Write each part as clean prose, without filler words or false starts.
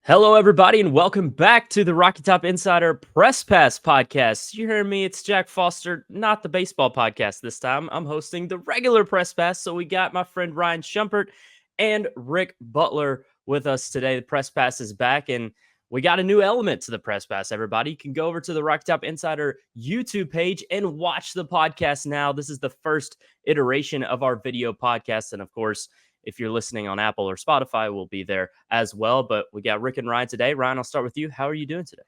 Hello, everybody, and welcome back to the Rocky Top Insider Press Pass podcast. You hear me? It's Jack Foster, not the baseball podcast this time. I'm hosting the regular Press Pass, so we got my friend Ryan Schumpert and Rick Butler with us today. The Press Pass is back, and we got a new element to the Press Pass, everybody. You can go over to the Rocky Top Insider YouTube page and watch the podcast now. This is the first iteration of our video podcast, and of course, if you're listening on Apple or Spotify, we'll be there as well. But we got Rick and Ryan today. Ryan, I'll start with you. How are you doing today?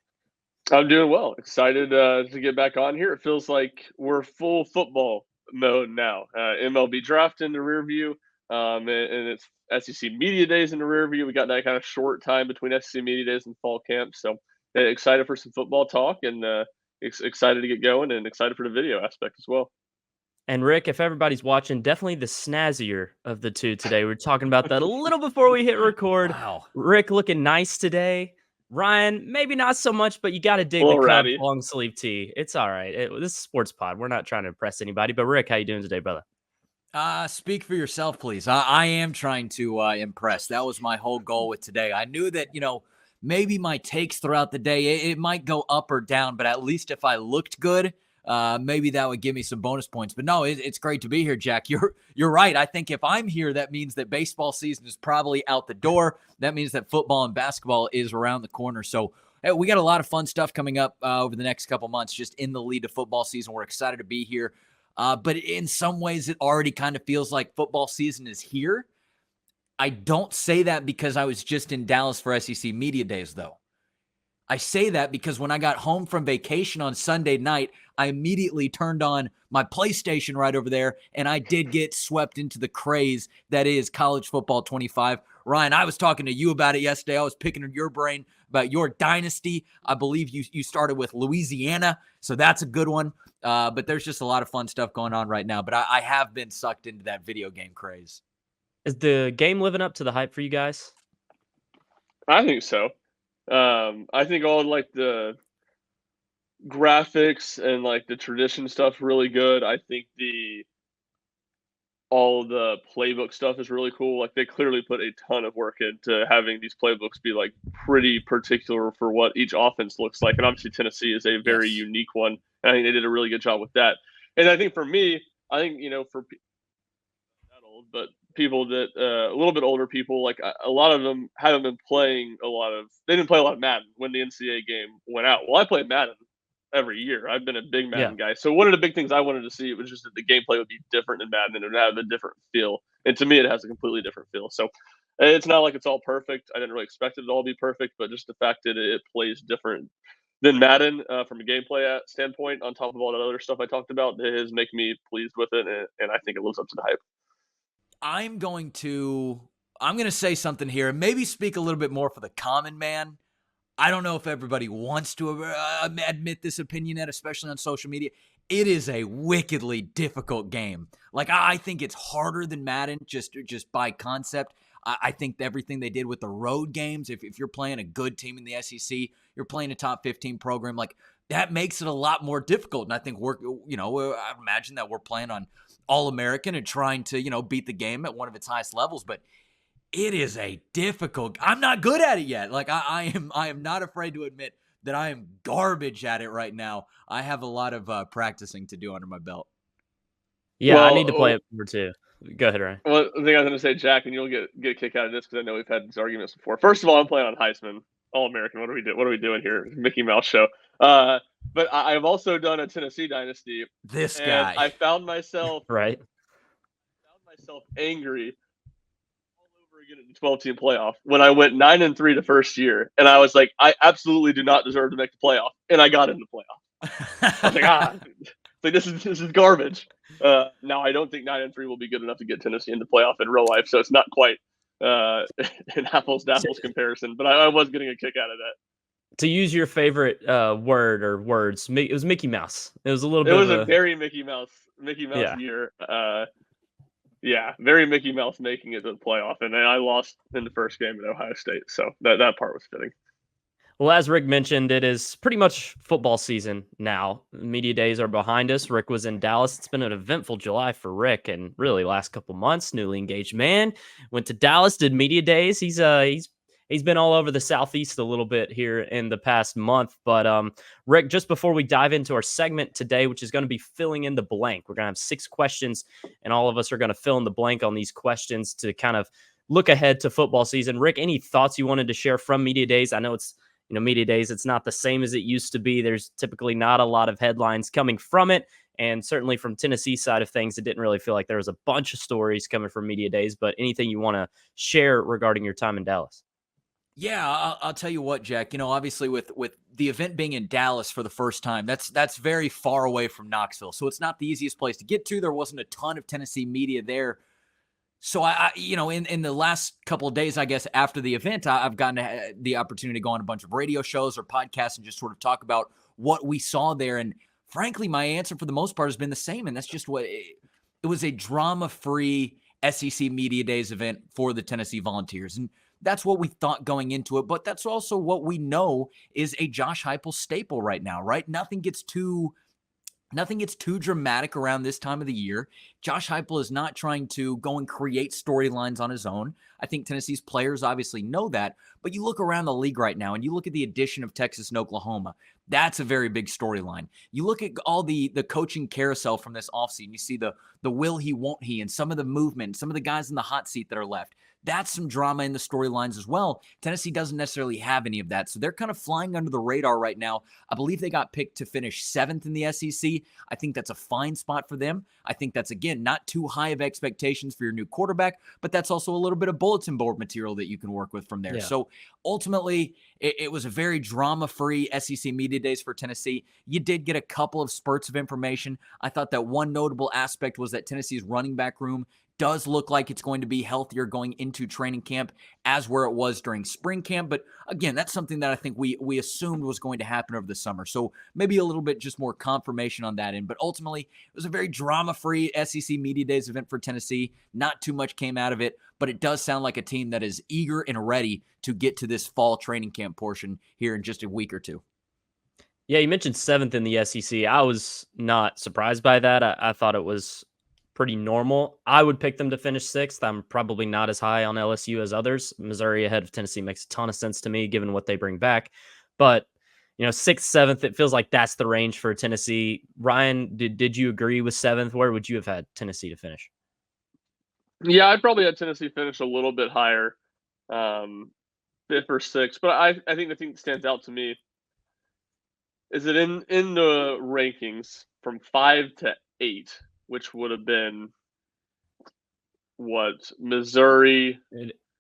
I'm doing well. Excited to get back on here. It feels like we're full football mode now. MLB draft in the rear view, and it's SEC media days in the rear view. We got that kind of short time between SEC media days and fall camp. So excited for some football talk and excited to get going and excited for the video aspect as well. And Rick, if everybody's watching, definitely the snazzier of the two today. We were talking about that a little before we hit record. Wow. Rick looking nice today. Ryan, maybe not so much, but you got to dig the Cubs long sleeve tee. It's all right. This is sports pod. We're not trying to impress anybody. But Rick, how you doing today, brother? Speak for yourself, please. I am trying to impress. That was my whole goal with today. I knew that, maybe my takes throughout the day, it might go up or down, but at least if I looked good, maybe that would give me some bonus points. But no, it's great to be here, Jack. You're right. I think if I'm here, that means that baseball season is probably out the door. That means that football and basketball is around the corner. So we got a lot of fun stuff coming up over the next couple months, just in the lead to football season. We're excited to be here. But in some ways, it already kind of feels like football season is here. I don't say that because I was just in Dallas for SEC Media Days, though. I say that because when I got home from vacation on Sunday night, I immediately turned on my PlayStation right over there, and I did get swept into the craze that is college football 25. Ryan, I was talking to you about it yesterday. I was picking your brain about your dynasty. I believe you started with Louisiana, so that's a good one. But there's just a lot of fun stuff going on right now. But I have been sucked into that video game craze. Is the game living up to the hype for you guys? I think so. I think all like the graphics and like the tradition stuff really good. I think all the playbook stuff is really cool. Like they clearly put a ton of work into having these playbooks be like pretty particular for what each offense looks like. And obviously Tennessee is a very unique one. And I think they did a really good job with that. And I think for me, for not old, but people that a little bit older people, like a lot of them haven't been playing they didn't play a lot of Madden when the NCAA game went out. Well, I play Madden every year. I've been a big Madden guy. So one of the big things I wanted to see was just that the gameplay would be different in Madden and it would have a different feel. And to me, it has a completely different feel. So it's not like it's all perfect. I didn't really expect it to all be perfect, but just the fact that it plays different than Madden from a gameplay standpoint, on top of all that other stuff I talked about, it is making me pleased with it. And I think it lives up to the hype. I'm going to say something here and maybe speak a little bit more for the common man. I don't know if everybody wants to admit this opinion yet, especially on social media. It is a wickedly difficult game. Like, I think it's harder than Madden just by concept. I think everything they did with the road games, if you're playing a good team in the SEC, you're playing a top 15 program, like that makes it a lot more difficult. And I think I imagine that we're playing on All-American and trying to, beat the game at one of its highest levels. But it is a difficult. I'm not good at it yet. Like I am not afraid to admit that I am garbage at it right now. I have a lot of practicing to do under my belt. Yeah, I need to play it more too. Go ahead, Ryan. Well, the thing I was going to say, Jack, and you'll get a kick out of this because I know we've had these arguments before. First of all, I'm playing on Heisman, All-American. What are we doing here? Mickey Mouse show. But I've also done a Tennessee dynasty. This guy. I found myself right. Angry all over again in the 12-team playoff when I went 9-3 the first year, and I was like, I absolutely do not deserve to make the playoff, and I got in the playoff. I was like, this is garbage. Now I don't think 9-3 will be good enough to get Tennessee into playoff in real life, so it's not quite an apples to apples comparison. But I was getting a kick out of that. To use your favorite word or words, it was Mickey Mouse. It was a little bit. It was a very Mickey Mouse year. Yeah, very Mickey Mouse making it to the playoff, and I lost in the first game at Ohio State, so that part was fitting. Well, as Rick mentioned, it is pretty much football season now. Media days are behind us. Rick was in Dallas. It's been an eventful July for Rick, and really last couple months. Newly engaged man, went to Dallas, did media days. He's he's been all over the Southeast a little bit here in the past month. But Rick, just before we dive into our segment today, which is going to be filling in the blank, we're going to have 6 questions, and all of us are going to fill in the blank on these questions to kind of look ahead to football season. Rick, any thoughts you wanted to share from Media Days? I know it's, Media Days, it's not the same as it used to be. There's typically not a lot of headlines coming from it. And certainly from Tennessee side of things, it didn't really feel like there was a bunch of stories coming from Media Days. But anything you want to share regarding your time in Dallas? Yeah, I'll tell you what, Jack. Obviously with the event being in Dallas for the first time, that's very far away from Knoxville, so it's not the easiest place to get to. There wasn't a ton of Tennessee media there. So in the last couple of days, I guess, after the event, I've gotten the opportunity to go on a bunch of radio shows or podcasts and just sort of talk about what we saw there. And frankly, my answer for the most part has been the same. And that's just what it was: a drama-free SEC Media Days event for the Tennessee Volunteers. And that's what we thought going into it. But that's also what we know is a Josh Heupel staple right now, right? Nothing gets too dramatic around this time of the year. Josh Heupel is not trying to go and create storylines on his own. I think Tennessee's players obviously know that, but you look around the league right now and you look at the addition of Texas and Oklahoma. That's a very big storyline. You look at all the coaching carousel from this offseason. You see the will he, won't he, and some of the movement, some of the guys in the hot seat that are left. That's some drama in the storylines as well. Tennessee doesn't necessarily have any of that, so they're kind of flying under the radar right now. I believe they got picked to finish 7th in the SEC. I think that's a fine spot for them. I think that's, again, not too high of expectations for your new quarterback, but that's also a little bit of bulletin board material that you can work with from there. Yeah. So ultimately, it was a very drama-free SEC Media Days for Tennessee. You did get a couple of spurts of information. I thought that one notable aspect was that Tennessee's running back room does look like it's going to be healthier going into training camp as where it was during spring camp. But again, that's something that I think we assumed was going to happen over the summer. So maybe a little bit just more confirmation on that end. But ultimately, it was a very drama-free SEC Media Days event for Tennessee. Not too much came out of it, but it does sound like a team that is eager and ready to get to this fall training camp portion here in just a week or two. Yeah, you mentioned 7th in the SEC. I was not surprised by that. I thought it was pretty normal. I would pick them to finish 6th. I'm probably not as high on LSU as others. Missouri ahead of Tennessee makes a ton of sense to me, given what they bring back. But 6th, 7th, it feels like that's the range for Tennessee. Ryan, did you agree with 7th? Where would you have had Tennessee to finish? Yeah, I'd probably had Tennessee finish a little bit higher, 5th or 6th. But I think the thing that stands out to me is that in the rankings from 5 to 8, which would have been Missouri.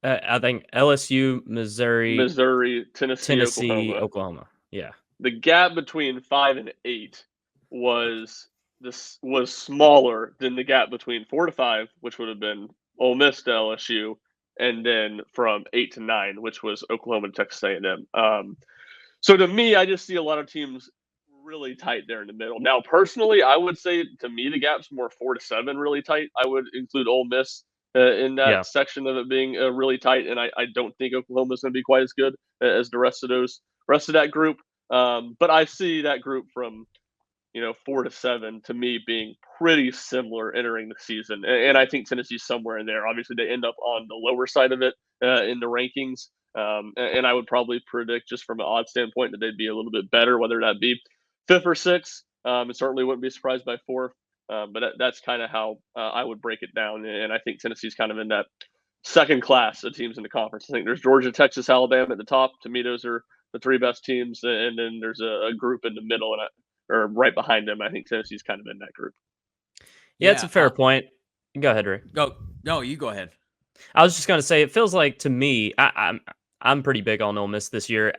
I think LSU, Missouri, Tennessee, Oklahoma. Yeah. The gap between 5 and 8 was smaller than the gap between 4 to 5, which would have been Ole Miss to LSU, and then from 8 to 9, which was Oklahoma to Texas A&M. So to me, I just see a lot of teams really tight there in the middle. Now, personally, I would say to me the gap's more 4 to 7, really tight. I would include Ole Miss in that section of it being really tight, and I don't think Oklahoma's going to be quite as good as the rest of that group. But I see that group from 4 to 7 to me being pretty similar entering the season, and I think Tennessee's somewhere in there. Obviously, they end up on the lower side of it in the rankings, and I would probably predict, just from an odd standpoint, that they'd be a little bit better, whether that be 5th or 6th. And certainly wouldn't be surprised by 4th. But that's kind of how I would break it down. And I think Tennessee's kind of in that second class of teams in the conference. I think there's Georgia, Texas, Alabama at the top. To me, those are the 3 best teams. And then there's a group in the middle or right behind them. I think Tennessee's kind of in that group. Yeah, it's a fair point. Go ahead, Ray. No, you go ahead. I was just going to say, it feels like to me, I'm pretty big on Ole Miss this year.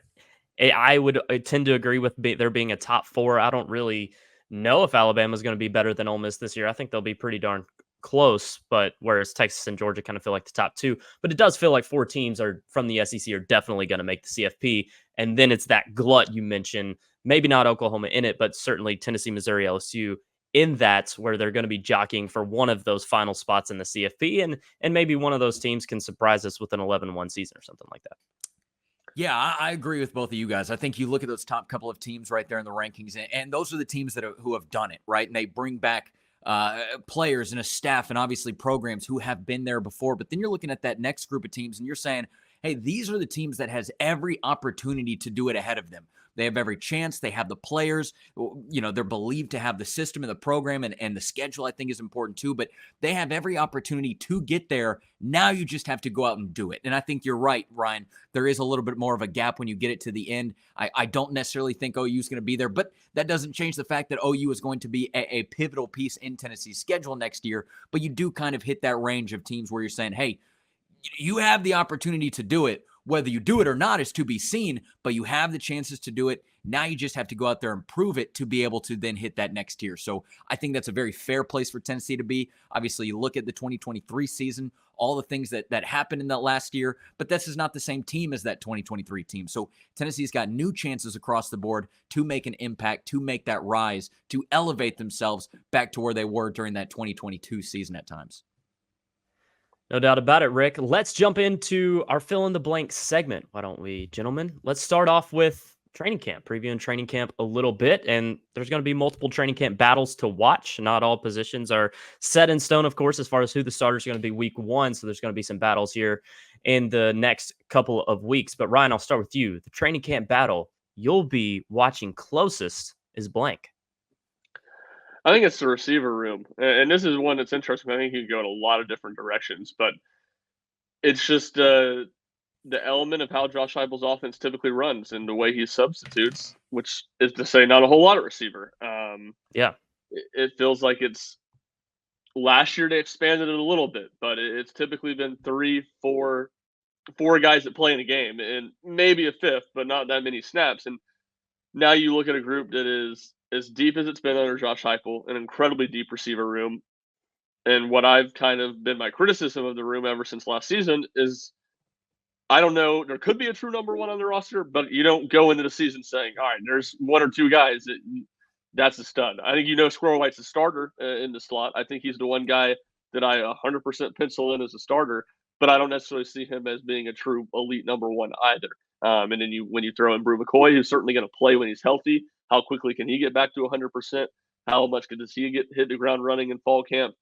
I tend to agree with there being a top 4. I don't really know if Alabama's going to be better than Ole Miss this year. I think they'll be pretty darn close, but whereas Texas and Georgia kind of feel like the top 2. But it does feel like 4 teams are from the SEC are definitely going to make the CFP. And then it's that glut you mentioned, maybe not Oklahoma in it, but certainly Tennessee, Missouri, LSU in that, where they're going to be jockeying for one of those final spots in the CFP. And maybe one of those teams can surprise us with an 11-1 season or something like that. Yeah, I agree with both of you guys. I think you look at those top couple of teams right there in the rankings, and those are the teams who have done it, right? And they bring back players and a staff and obviously programs who have been there before. But then you're looking at that next group of teams and you're saying, hey, these are the teams that has every opportunity to do it ahead of them. They have every chance. They have the players. They're believed to have the system and the program, and the schedule, I think, is important too. But they have every opportunity to get there. Now you just have to go out and do it. And I think you're right, Ryan. There is a little bit more of a gap when you get it to the end. I don't necessarily think OU is going to be there, but that doesn't change the fact that OU is going to be a pivotal piece in Tennessee's schedule next year. But you do kind of hit that range of teams where you're saying, hey, you have the opportunity to do it. Whether you do it or not is to be seen, but you have the chances to do it. Now you just have to go out there and prove it to be able to then hit that next tier. So I think that's a very fair place for Tennessee to be. Obviously, you look at the 2023 season, all the things that happened in that last year, but this is not the same team as that 2023 team. So Tennessee's got new chances across the board to make an impact, to make that rise, to elevate themselves back to where they were during that 2022 season at times. No doubt about it, Rick. Let's jump into our fill in the blank segment. Why don't we, gentlemen? Let's start off with training camp, previewing training camp a little bit. And there's going to be multiple training camp battles to watch. Not all positions are set in stone, of course, as far as who the starters are going to be week 1. So there's going to be some battles here in the next couple of weeks. But Ryan, I'll start with you. The training camp battle you'll be watching closest is blank. I think it's the receiver room. And this is one that's interesting. I think you can go in a lot of different directions, but it's just the element of how Josh Heupel's offense typically runs and the way he substitutes, which is to say not a whole lot of receiver. Yeah. It feels like it's last year they expanded it a little bit, but it's typically been 3, 4 guys that play in a game and maybe a fifth, but not that many snaps. And now you look at a group that is as deep as it's been under Josh Heupel, an incredibly deep receiver room. And what I've kind of been my criticism of the room ever since last season is I don't know, there could be a true number 1 on the roster, but you don't go into the season saying, all right, there's 1 or 2 guys that's a stud. I think Squirrel White's a starter in the slot. I think he's the one guy that I 100% pencil in as a starter, but I don't necessarily see him as being a true elite number 1 either. And then when you throw in Brew McCoy, who's certainly going to play when he's healthy, how quickly can he get back to 100%? How much does he hit the ground running in fall camp?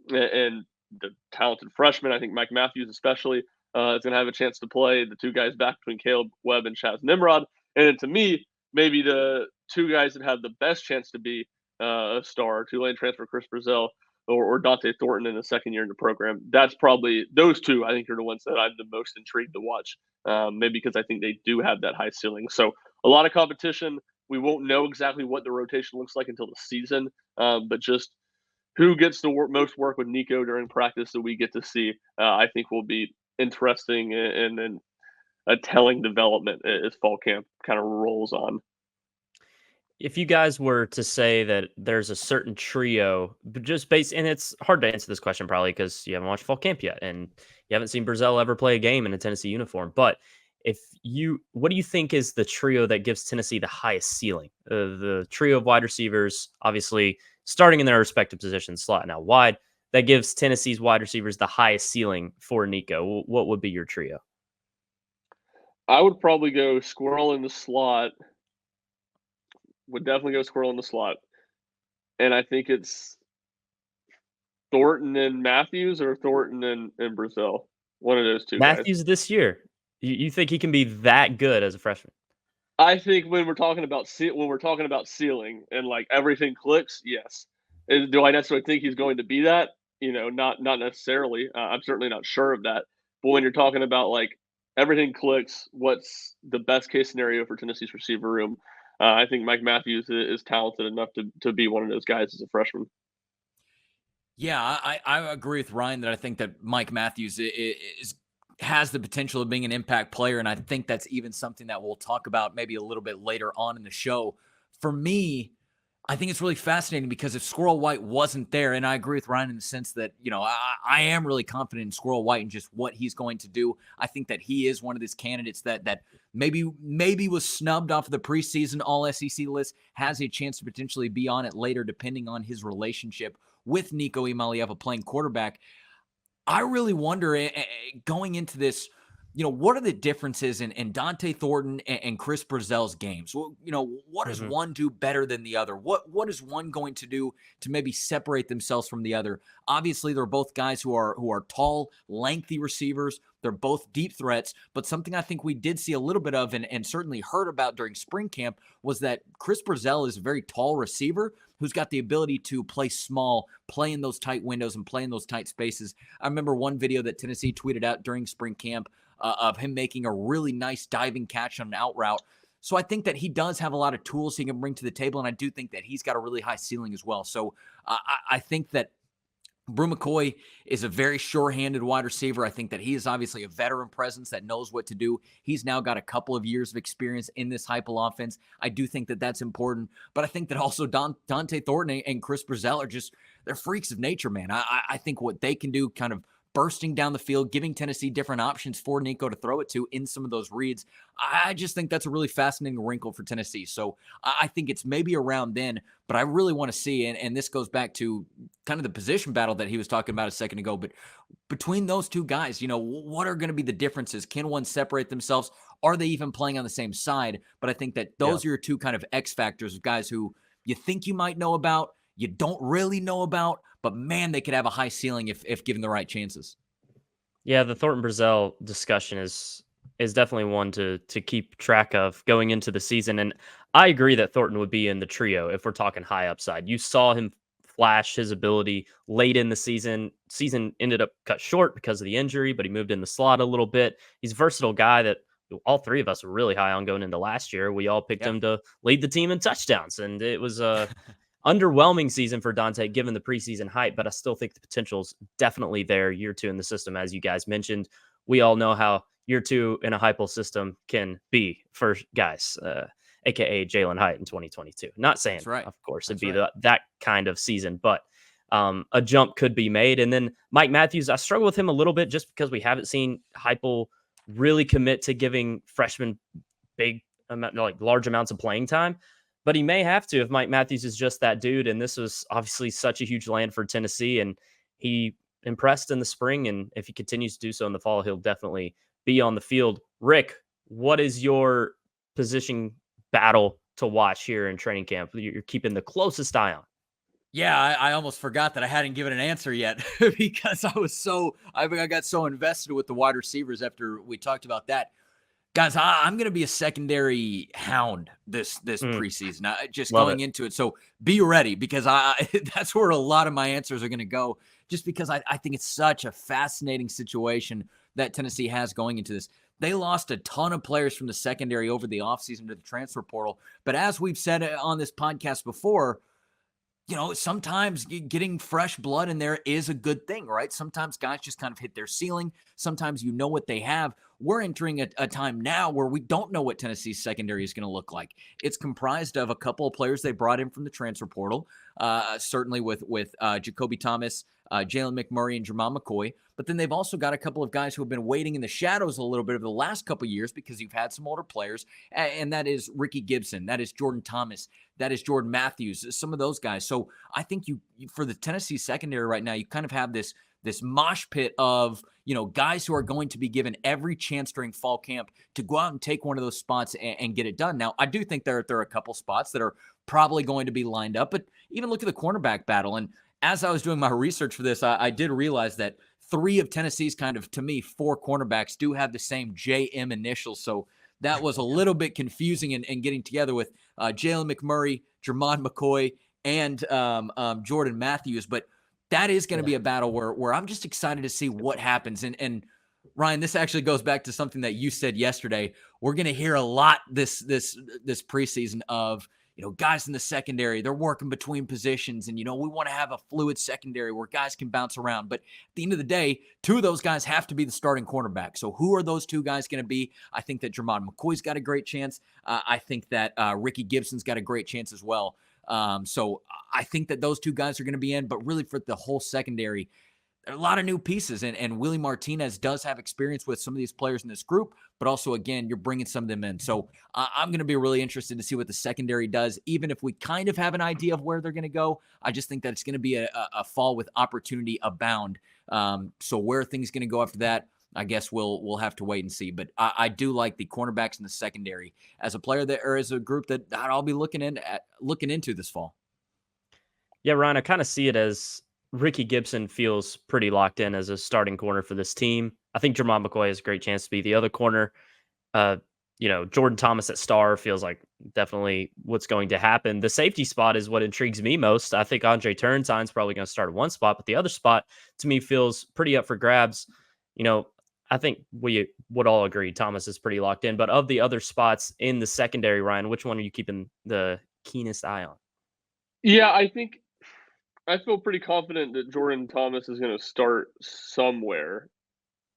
And the talented freshman, I think Mike Matthews especially, is going to have a chance to play. The 2 guys back between Caleb Webb and Chaz Nimrod. And then to me, maybe the 2 guys that have the best chance to be a star, Tulane transfer Chris Brazell or Dante Thornton in the second year in the program. That's probably those 2, I think, are the ones that I'm the most intrigued to watch. Maybe because I think they do have that high ceiling. So a lot of competition. We won't know exactly what the rotation looks like until the season, but just who gets the most work with Nico during practice that we get to see, I think will be interesting and a telling development as fall camp kind of rolls on. If you guys were to say that there's a certain trio, but just based, and it's hard to answer this question probably because you haven't watched fall camp yet and you haven't seen Brazell ever play a game in a Tennessee uniform. But what do you think is the trio that gives Tennessee the highest ceiling? The trio of wide receivers, obviously starting in their respective positions, slot and out wide, that gives Tennessee's wide receivers the highest ceiling for Nico. What would be your trio? I would probably go Squirrel in the slot. Would definitely go Squirrel in the slot. And I think it's Thornton and Matthews or Thornton and Brazell. One of those 2 Matthews guys. this year. You think he can be that good as a freshman? I think when we're talking about ceiling and like everything clicks, yes. Do I necessarily think he's going to be that? Not necessarily. I'm certainly not sure of that. But when you're talking about like everything clicks, what's the best case scenario for Tennessee's receiver room? I think Mike Matthews is talented enough to be one of those guys as a freshman. Yeah, I agree with Ryan that I think that Mike Matthews has the potential of being an impact player, and I think that's even something that we'll talk about maybe a little bit later on in the show. For me, I think it's really fascinating because if Squirrel White wasn't there, and I agree with Ryan in the sense that, I am really confident in Squirrel White and just what he's going to do. I think that he is one of these candidates that maybe was snubbed off of the preseason All-SEC list, has a chance to potentially be on it later depending on his relationship with Nico Imalieva playing quarterback. I really wonder going into this what are the differences in Dante Thornton and Chris Brazell's games? Well, what does one do better than the other? What is one going to do to maybe separate themselves from the other? Obviously, they're both guys who are tall, lengthy receivers. They're both deep threats, but something I think we did see a little bit of and certainly heard about during spring camp was that Chris Brazell is a very tall receiver who's got the ability to play small, play in those tight windows, and play in those tight spaces. I remember one video that Tennessee tweeted out during spring camp of him making a really nice diving catch on an out route. So I think that he does have a lot of tools he can bring to the table, and I do think that he's got a really high ceiling as well. So I think that Brew McCoy is a very sure-handed wide receiver. I think that he is obviously a veteran presence that knows what to do. He's now got a couple of years of experience in this Heupel offense. I do think that that's important, but I think that also Dante Thornton and Chris Brazell they're freaks of nature, man. I think what they can do kind of bursting down the field, giving Tennessee different options for Nico to throw it to in some of those reads. I just think that's a really fascinating wrinkle for Tennessee. So I think it's maybe around then, but I really want to see, and this goes back to kind of the position battle that he was talking about a second ago, but between those two guys, what are going to be the differences? Can one separate themselves? Are they even playing on the same side? But I think that those are your two kind of X factors of guys who you think you might know about, you don't really know about, but man, they could have a high ceiling if given the right chances. Yeah, the Thornton Brazell discussion is definitely one to keep track of going into the season. And I agree that Thornton would be in the trio if we're talking high upside. You saw him flash his ability late in the season. Season ended up cut short because of the injury, but he moved in the slot a little bit. He's a versatile guy that all three of us were really high on going into last year. We all picked him to lead the team in touchdowns, and it was underwhelming season for Dante given the preseason hype, but I still think the potential's definitely there year two in the system, as you guys mentioned. We all know how year two in a Heupel system can be for guys, aka Jalen Hyatt in 2022. Not saying, of course, it'd be that kind of season, but a jump could be made. And then Mike Matthews, I struggle with him a little bit just because we haven't seen Heupel really commit to giving freshmen large amounts of playing time. But he may have to if Mike Matthews is just that dude. And this was obviously such a huge land for Tennessee. And he impressed in the spring. And if he continues to do so in the fall, he'll definitely be on the field. Rick, what is your position battle to watch here in training camp? You're keeping the closest eye on. Yeah, I almost forgot that I hadn't given an answer yet because I got so invested with the wide receivers after we talked about that. Guys, I'm going to be a secondary hound this preseason, just going into it. So be ready because that's where a lot of my answers are going to go, just because I think it's such a fascinating situation that Tennessee has going into this. They lost a ton of players from the secondary over the offseason to the transfer portal. But as we've said on this podcast before, sometimes getting fresh blood in there is a good thing, right? Sometimes guys just kind of hit their ceiling. Sometimes what they have. We're entering a time now where we don't know what Tennessee's secondary is going to look like. It's comprised of a couple of players they brought in from the transfer portal, certainly with Jacoby Thomas, Jalen McMurray, and Jermon McCoy. But then they've also got a couple of guys who have been waiting in the shadows a little bit over the last couple of years because you've had some older players, and that is Ricky Gibson, that is Jordan Thomas, that is Jordan Matthews, some of those guys. So I think you for the Tennessee secondary right now, you kind of have this mosh pit of, guys who are going to be given every chance during fall camp to go out and take one of those spots and get it done. Now, I do think there are a couple spots that are probably going to be lined up, but even look at the cornerback battle. And as I was doing my research for this, I did realize that 3 of Tennessee's kind of, to me, 4 cornerbacks do have the same JM initials. So that was a little bit confusing in getting together with Jalen McMurray, Jermon McCoy, and Jordan Matthews. But that is going to be a battle where I'm just excited to see what happens. And Ryan, this actually goes back to something that you said yesterday. We're going to hear a lot this preseason of, guys in the secondary, they're working between positions. And, we want to have a fluid secondary where guys can bounce around. But at the end of the day, 2 of those guys have to be the starting cornerback. So who are those 2 guys going to be? I think that Jermon McCoy's got a great chance. I think that Ricky Gibson's got a great chance as well. So I think that those 2 guys are going to be in, but really for the whole secondary, there are a lot of new pieces, and Willie Martinez does have experience with some of these players in this group, but also, again, you're bringing some of them in. So I'm going to be really interested to see what the secondary does, even if we kind of have an idea of where they're going to go. I just think that it's going to be a fall with opportunity abound. So where are things going to go after that? I guess we'll have to wait and see. But I do like the cornerbacks in the secondary as a player that, or as a group that I'll be looking into this fall. Yeah, Ryan, I kind of see it as Ricky Gibson feels pretty locked in as a starting corner for this team. I think Jermon McCoy has a great chance to be the other corner. Uh, Jordan Thomas at star feels like definitely what's going to happen. The safety spot is what intrigues me most. I think Andre Turntine's probably going to start at one spot, but the other spot to me feels pretty up for grabs. I think we would all agree Thomas is pretty locked in. But of the other spots in the secondary, Ryan, which one are you keeping the keenest eye on? Yeah, I feel pretty confident that Jordan Thomas is going to start somewhere.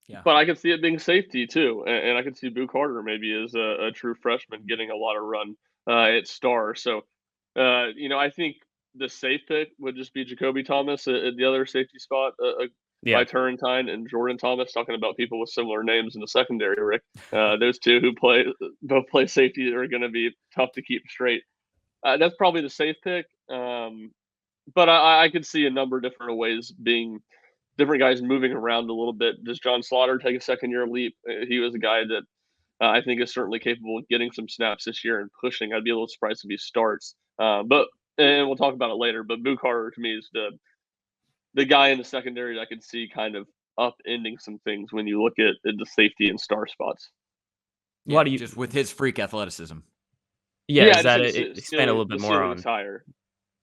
Yeah. But I could see it being safety too, and I could see Boo Carter maybe as a true freshman getting a lot of run at star. So, I think the safe pick would just be Jacoby Thomas at the other safety spot by Yeah. Turrentine and Jordan Thomas. Talking about people with similar names in the secondary, Rick. Those two who both play safety are going to be tough to keep straight. That's probably the safe pick. But I could see a number of different ways being different guys moving around a little bit. Does John Slaughter take a second year leap? He was a guy that I think is certainly capable of getting some snaps this year and pushing. I'd be a little surprised if he starts. And we'll talk about it later. But Boo Carter to me is the guy in the secondary that I could see kind of upending some things when you look at the safety and star spots. Yeah, Why do you just with his freak athleticism? Yeah, is just that the it? Expand a little bit the more ceiling's on. higher.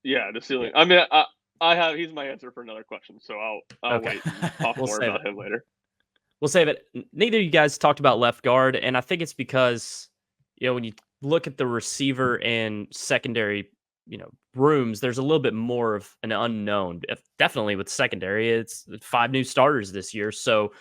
Yeah, the ceiling. Yeah. I mean, I have he's my answer for another question, so I'll Okay. wait and talk We'll more save about it. him later. We'll save it. Neither of you guys talked about left guard, and I think it's because when you look at the receiver and secondary, rooms, there's a little bit more of an unknown. Definitely with secondary, it's 5 new starters this year, so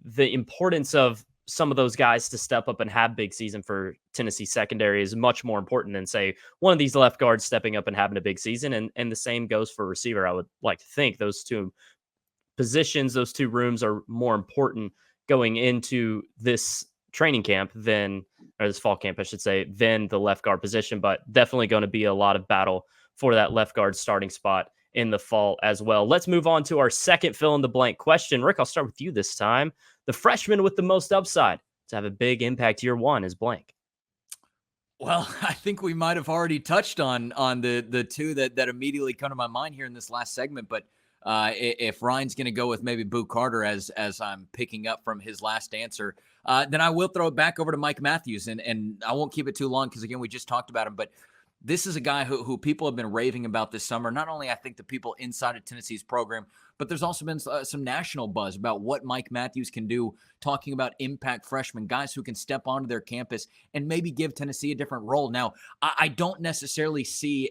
the importance of some of those guys to step up and have big season for Tennessee secondary is much more important than say one of these left guards stepping up and having a big season. And the same goes for receiver. I would like to think those two positions, those two rooms are more important going into this training camp or this fall camp, I should say, than the left guard position, but definitely going to be a lot of battle for that left guard starting spot in the fall as well. Let's move on to our second fill in the blank question. Rick, I'll start with you this time. The freshman with the most upside to have a big impact year one is blank. Well, I think we might have already touched on the two that immediately come to my mind here in this last segment. But if Ryan's going to go with maybe Boo Carter as I'm picking up from his last answer, then I will throw it back over to Mike Matthews. And I won't keep it too long because, again, we just talked about him. But this is a guy who people have been raving about this summer. Not only I think the people inside of Tennessee's program, but there's also been some national buzz about what Mike Matthews can do, talking about impact freshmen, guys who can step onto their campus and maybe give Tennessee a different role. Now, I don't necessarily see,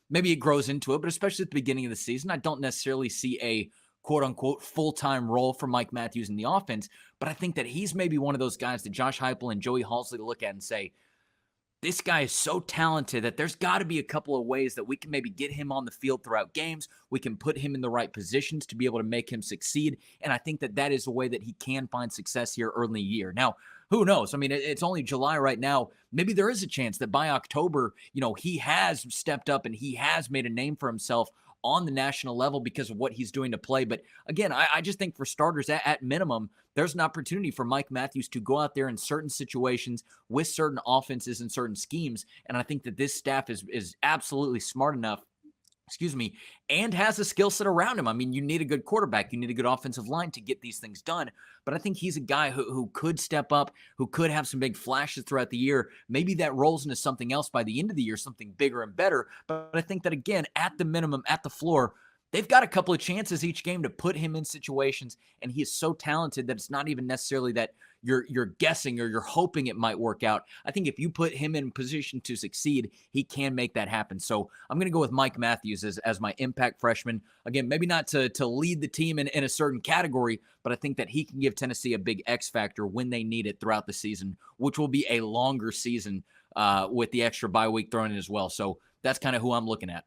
maybe it grows into it, but especially at the beginning of the season, I don't necessarily see a quote unquote full-time role for Mike Matthews in the offense. But I think that he's maybe one of those guys that Josh Heupel and Joey Halsley look at and say, this guy is so talented that there's got to be a couple of ways that we can maybe get him on the field throughout games. We can put him in the right positions to be able to make him succeed. And I think that is a way that he can find success here early in the year. Now, who knows? I mean, it's only July right now. Maybe there is a chance that by October, he has stepped up and he has made a name for himself on the national level because of what he's doing to play. But again, I just think for starters, at minimum, there's an opportunity for Mike Matthews to go out there in certain situations with certain offenses and certain schemes. And I think that this staff is absolutely smart enough, and has a skill set around him. I mean, you need a good quarterback. You need a good offensive line to get these things done. But I think he's a guy who could step up, who could have some big flashes throughout the year. Maybe that rolls into something else by the end of the year, something bigger and better. But I think that, again, at the minimum, at the floor, they've got a couple of chances each game to put him in situations, and he is so talented that it's not even necessarily that you're guessing or you're hoping it might work out. I think if you put him in position to succeed, he can make that happen. So I'm going to go with Mike Matthews as my impact freshman. Again, maybe not to lead the team in a certain category, but I think that he can give Tennessee a big X factor when they need it throughout the season, which will be a longer season with the extra bye week thrown in as well. So that's kind of who I'm looking at.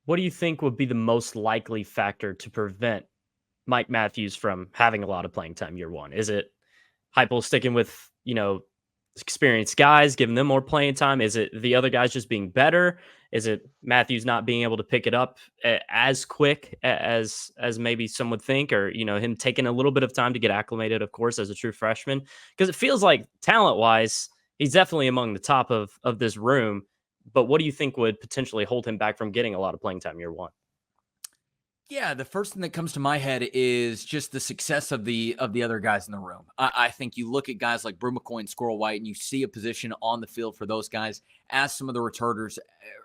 What do you think would be the most likely factor to prevent Mike Matthews from having a lot of playing time year one? Is it Heupel sticking with, experienced guys, giving them more playing time? Is it the other guys just being better? Is it Matthews not being able to pick it up as quick as maybe some would think, or him taking a little bit of time to get acclimated, of course, as a true freshman? Because it feels like talent wise, he's definitely among the top of this room. But what do you think would potentially hold him back from getting a lot of playing time year one? Yeah, the first thing that comes to my head is just the success of the other guys in the room. I think you look at guys like Brew McCoy and Squirrel White, and you see a position on the field for those guys as some of the returners,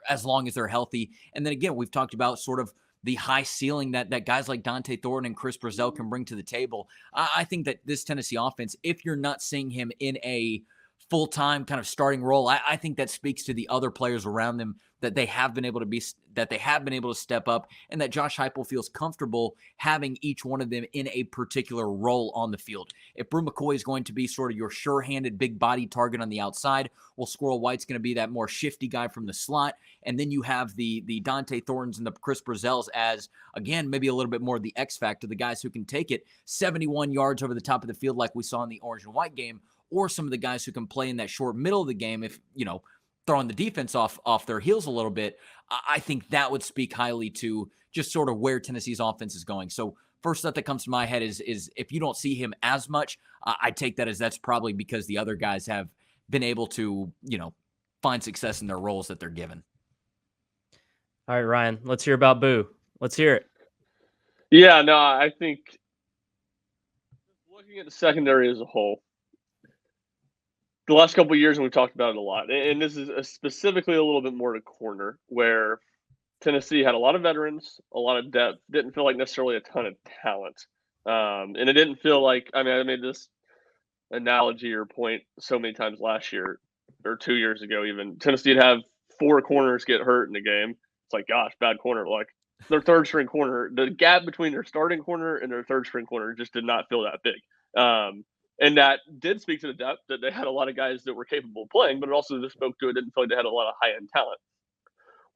as long as they're healthy. And then again, we've talked about sort of the high ceiling that guys like Dante Thornton and Chris Brazzell can bring to the table. I think that this Tennessee offense, if you're not seeing him in a full-time kind of starting role, I think that speaks to the other players around them that they have been able to step up, and that Josh Heupel feels comfortable having each one of them in a particular role on the field. If Brew McCoy is going to be sort of your sure-handed big body target on the outside, well, Squirrel White's going to be that more shifty guy from the slot, and then you have the Dante Thorntons and the Chris Brazels as, again, maybe a little bit more of the X factor, the guys who can take it 71 yards over the top of the field like we saw in the orange and white game, or some of the guys who can play in that short middle of the game if, throwing the defense off their heels a little bit. I think that would speak highly to just sort of where Tennessee's offense is going. So first thought that comes to my head is if you don't see him as much, I take that as that's probably because the other guys have been able to, find success in their roles that they're given. All right, Ryan, let's hear about Boo. Let's hear it. Yeah, no, I think looking at the secondary as a whole, the last couple of years, and we've talked about it a lot, and this is specifically a little bit more to corner, where Tennessee had a lot of veterans, a lot of depth, didn't feel like necessarily a ton of talent. And it didn't feel like, I made this analogy or point so many times last year or 2 years ago even. Tennessee would have 4 corners get hurt in a game. It's like, gosh, bad corner. Like, their third string corner, the gap between their starting corner and their third string corner just did not feel that big. And that did speak to the depth, that they had a lot of guys that were capable of playing, but it also just spoke to it didn't feel like they had a lot of high-end talent.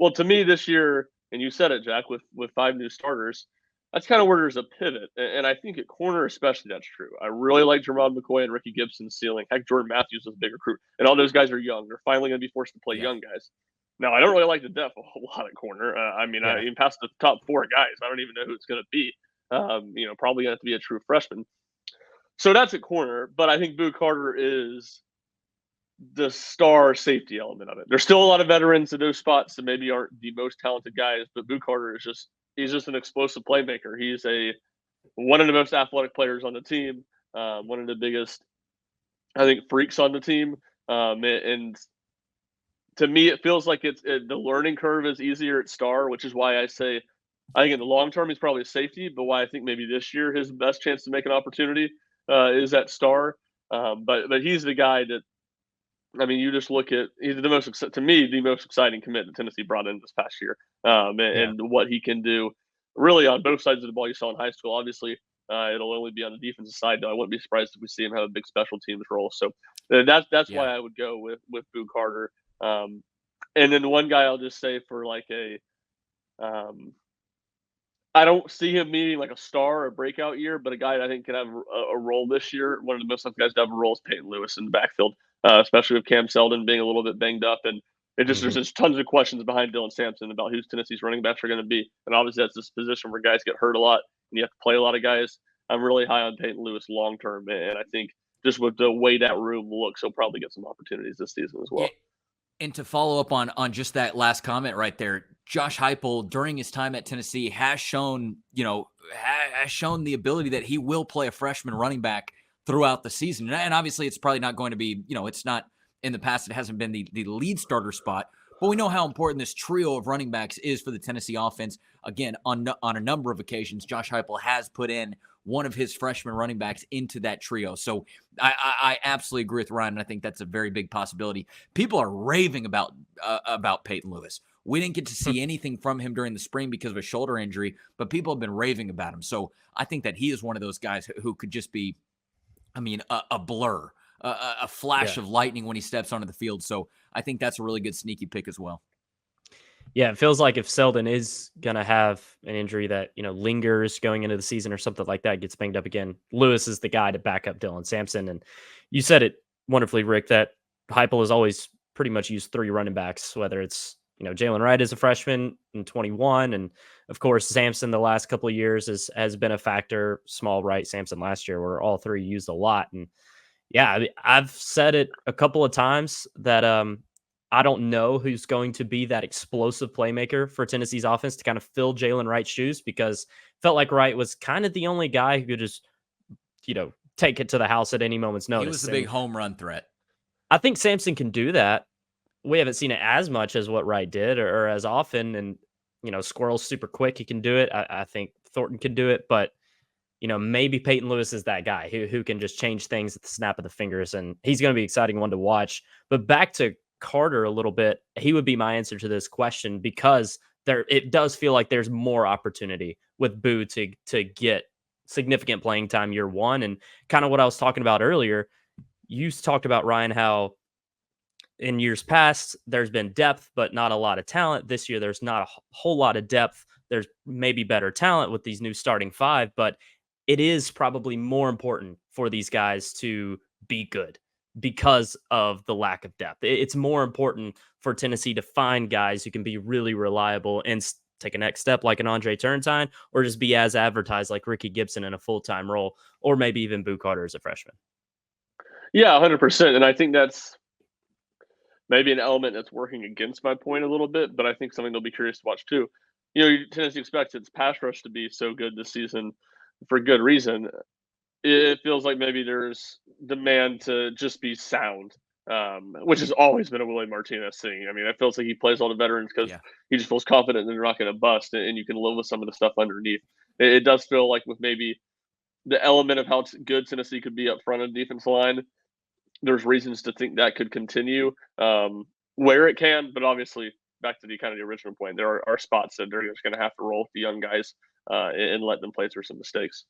Well, to me this year, and you said it, Jack, with 5 new starters, that's kind of where there's a pivot. And I think at corner especially that's true. I really like Jermon McCoy and Ricky Gibson's ceiling. Heck, Jordan Matthews is a big recruit. And all those guys are young. They're finally going to be forced to play young guys. Now, I don't really like the depth a whole lot at corner. Even past the top 4 guys, I don't even know who it's going to be. Probably going to have to be a true freshman. So that's at corner, but I think Boo Carter is the star safety element of it. There's still a lot of veterans at those spots that maybe aren't the most talented guys, but Boo Carter is he's just an explosive playmaker. He's one of the most athletic players on the team, one of the biggest, I think, freaks on the team. And to me, it feels like the learning curve is easier at star, which is why I say I think in the long term he's probably a safety, but why I think maybe this year his best chance to make an opportunity is at star. But he's the guy that, you just look at, he's the most exciting commit that Tennessee brought in this past year, and what he can do really on both sides of the ball. You saw in high school, obviously. It'll only be on the defensive side, though. I wouldn't be surprised if we see him have a big special teams role. So that's why I would go with Boo Carter. And then one guy I'll just say for like I don't see him meeting like a star or a breakout year, but a guy that I think can have a role this year. One of the most likely guys to have a role is Peyton Lewis in the backfield, especially with Cam Seldon being a little bit banged up. And there's just tons of questions behind Dylan Sampson about who Tennessee's running backs are going to be. And obviously that's this position where guys get hurt a lot and you have to play a lot of guys. I'm really high on Peyton Lewis long term, and I think just with the way that room looks, he'll probably get some opportunities this season as well. And to follow up on just that last comment right there, Josh Heupel during his time at Tennessee has shown the ability that he will play a freshman running back throughout the season. And obviously it's probably not going to be, it's not in the past, it hasn't been the lead starter spot, but we know how important this trio of running backs is for the Tennessee offense. Again, on a number of occasions, Josh Heupel has put in one of his freshman running backs into that trio. So I absolutely agree with Ryan, and I think that's a very big possibility. People are raving about Peyton Lewis. We didn't get to see anything from him during the spring because of a shoulder injury, but people have been raving about him. So I think that he is one of those guys who could just be, a blur, a flash of lightning when he steps onto the field. So I think that's a really good sneaky pick as well. Yeah, it feels like if Seldon is going to have an injury that, lingers going into the season or something like that, gets banged up again, Lewis is the guy to back up Dylan Sampson. And you said it wonderfully, Rick, that Heupel has always pretty much used 3 running backs, whether it's, Jalen Wright is a freshman in 21. And of course, Sampson the last couple of years has been a factor. Small Wright, Sampson last year were all three used a lot. And yeah, I've said it a couple of times that I don't know who's going to be that explosive playmaker for Tennessee's offense to kind of fill Jalen Wright's shoes, because felt like Wright was kind of the only guy who could just, take it to the house at any moment's notice. He was the big home run threat. I think Sampson can do that. We haven't seen it as much as what Wright did or as often. And, Squirrel's super quick. He can do it. I think Thornton can do it. But, maybe Peyton Lewis is that guy who can just change things at the snap of the fingers. And he's going to be an exciting one to watch. But back to Carter a little bit, he would be my answer to this question, because it does feel like there's more opportunity with Boo to get significant playing time year one. And kind of what I was talking about earlier, you talked about, Ryan, how in years past there's been depth but not a lot of talent. This year there's not a whole lot of depth. There's maybe better talent with these new starting five, but it is probably more important for these guys to be good because of the lack of depth. It's more important for Tennessee to find guys who can be really reliable and take a next step like an Andre Turntine, or just be as advertised like Ricky Gibson in a full-time role, or maybe even Boo Carter as a freshman. Yeah, 100%. And I think that's maybe an element that's working against my point a little bit, but I think something they'll be curious to watch too. Tennessee expects its pass rush to be so good this season for good reason. It feels like maybe there's demand to just be sound, which has always been a Willie Martinez thing. I mean, it feels like he plays all the veterans because he just feels confident that they're not going to bust, and you can live with some of the stuff underneath. It does feel like with maybe the element of how good Tennessee could be up front on the defense line, there's reasons to think that could continue where it can, but obviously back to the kind of the original point, there are spots that they're just going to have to roll with the young guys and let them play through some mistakes.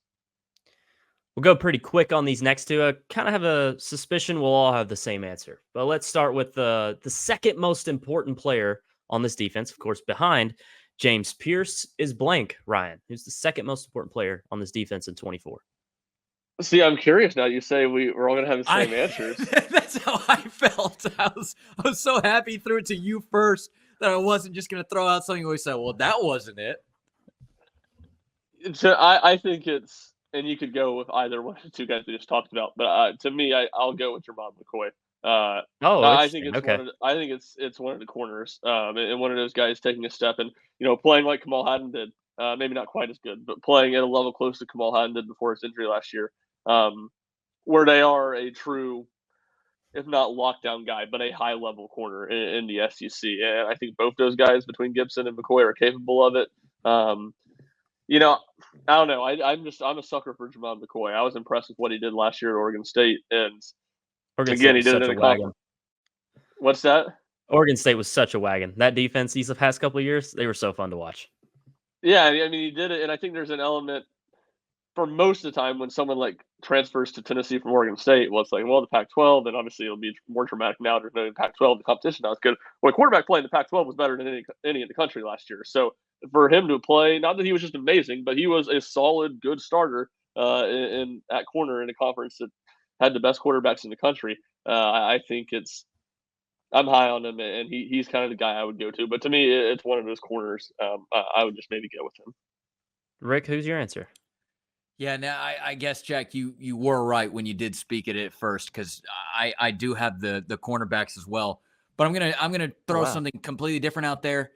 We'll go pretty quick on these next two. I kind of have a suspicion we'll all have the same answer, but let's start with the second most important player on this defense. Of course, behind James Pierce is blank. Ryan, who's the second most important player on this defense in 24? See, I'm curious now. You say we're all going to have the same answers. That's how I felt. I was so happy he threw it to you first that I wasn't just going to throw out something where we said, well, that wasn't it. So I think it's, and you could go with either one of the two guys we just talked about, but to me, I'll go with Jermon McCoy. I think it's okay. It's one of the corners, and one of those guys taking a step and playing like Kamal Hadden did. Maybe not quite as good, but playing at a level close to Kamal Hadden did before his injury last year, where they are a true, if not lockdown guy, but a high level corner in the SEC. And I think both those guys between Gibson and McCoy are capable of it. I don't know. I'm a sucker for Jermon McCoy. I was impressed with what he did last year at Oregon State, and Oregon again, he State did it in a wagon. What's that? Oregon State was such a wagon. That defense these past couple of years, they were so fun to watch. Yeah, I mean, he did it, and I think there's an element for most of the time when someone like transfers to Tennessee from Oregon State. Well, it's like, well, the Pac-12, and obviously it'll be more dramatic now. There's no Pac-12. The competition now is good. Well, quarterback play in the Pac-12 was better than any in the country last year. So for him to play, not that he was just amazing, but he was a solid, good starter in at corner in a conference that had the best quarterbacks in the country. I think I'm high on him, and he's kind of the guy I would go to. But to me, it's one of those corners. I would just maybe go with him. Rick, who's your answer? Yeah, now I guess, Jack, you were right when you did speak it at first, because I do have the cornerbacks as well. But I'm gonna throw something completely different out there,